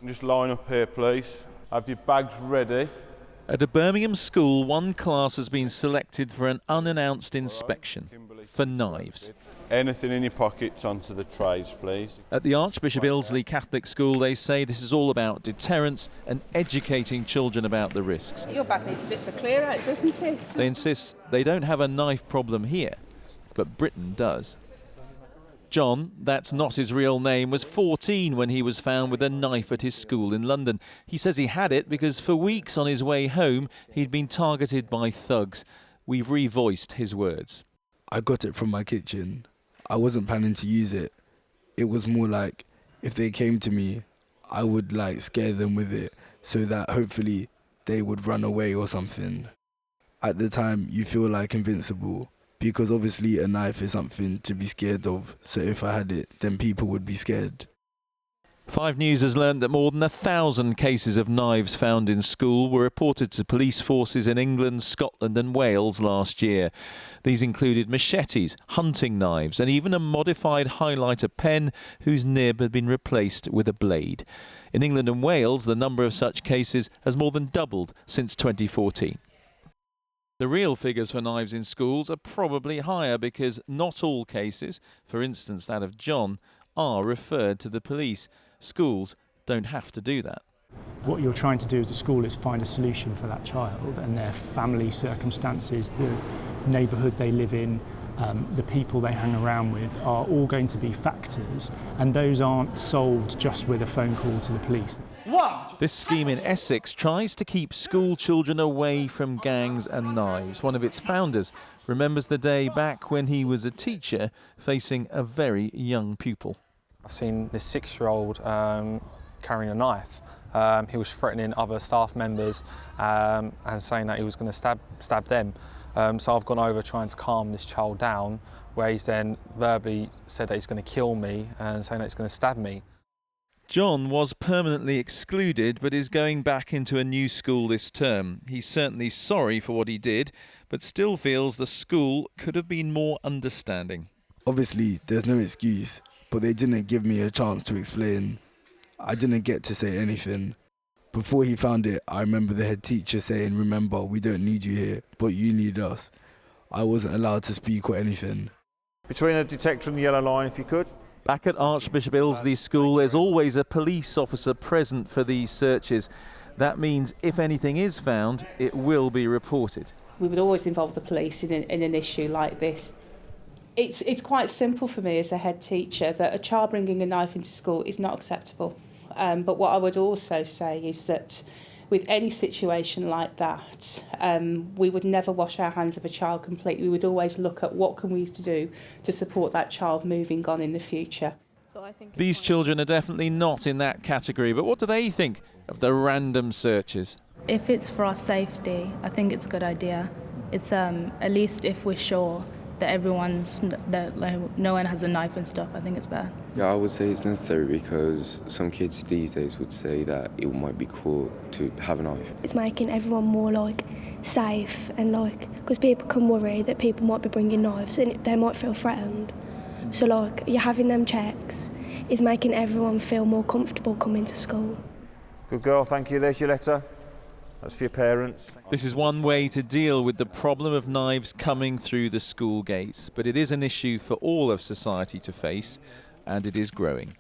Just line up here, please. Have your bags ready. At a Birmingham school, one class has been selected for an unannounced inspection for knives. Anything in your pockets onto the trays, please. At the Archbishop Ilsley Catholic School, they say this is all about deterrence and educating children about the risks. Your bag needs a bit of a clear out, doesn't it? They insist they don't have a knife problem here, but Britain does. John, that's not his real name, was 14 when he was found with a knife at his school in London. He says he had it because for weeks on his way home he'd been targeted by thugs. We've revoiced his words. I got it from my kitchen. I wasn't planning to use it. It was more like if they came to me, I would like scare them with it so that hopefully they would run away or something. At the time, you feel like invincible because obviously a knife is something to be scared of. So if I had it, then people would be scared. 5 News has learned that more than 1,000 cases of knives found in school were reported to police forces in England, Scotland and Wales last year. These included machetes, hunting knives and even a modified highlighter pen whose nib had been replaced with a blade. In England and Wales, the number of such cases has more than doubled since 2014. The real figures for knives in schools are probably higher because not all cases, for instance that of John, are referred to the police. Schools don't have to do that. What you're trying to do as a school is find a solution for that child and their family circumstances, the neighbourhood they live in, the people they hang around with are all going to be factors, and those aren't solved just with a phone call to the police. This scheme in Essex tries to keep school children away from gangs and knives. One of its founders remembers the day back when he was a teacher facing a very young pupil. I've seen this 6-year-old carrying a knife. He was threatening other staff members and saying that he was going to stab them. So I've gone over trying to calm this child down, where he's then verbally said that he's going to kill me and saying that he's going to stab me. John was permanently excluded but is going back into a new school this term. He's certainly sorry for what he did, but still feels the school could have been more understanding. Obviously, there's no excuse, but they didn't give me a chance to explain. I didn't get to say anything. Before he found it, I remember the head teacher saying, "Remember, we don't need you here, but you need us." I wasn't allowed to speak or anything. Between the detector and the yellow line, if you could. Back at Archbishop Ilsley School, there's always a police officer present for these searches. That means if anything is found, it will be reported. We would always involve the police in an issue like this. It's quite simple for me as a head teacher that a child bringing a knife into school is not acceptable. But what I would also say is that with any situation like that, we would never wash our hands of a child completely. We would always look at what can we do to support that child moving on in the future. These children are definitely not in that category, but what do they think of the random searches? If it's for our safety, I think it's a good idea. It's at least if we're sure that no one has a knife and stuff, I think it's better. Yeah, I would say it's necessary because some kids these days would say that it might be cool to have a knife. It's making everyone more safe and because people can worry that people might be bringing knives and they might feel threatened. So you're having them checks is making everyone feel more comfortable coming to school. Good girl, thank you. There's your letter. That's for your parents. This is one way to deal with the problem of knives coming through the school gates, but it is an issue for all of society to face, and it is growing.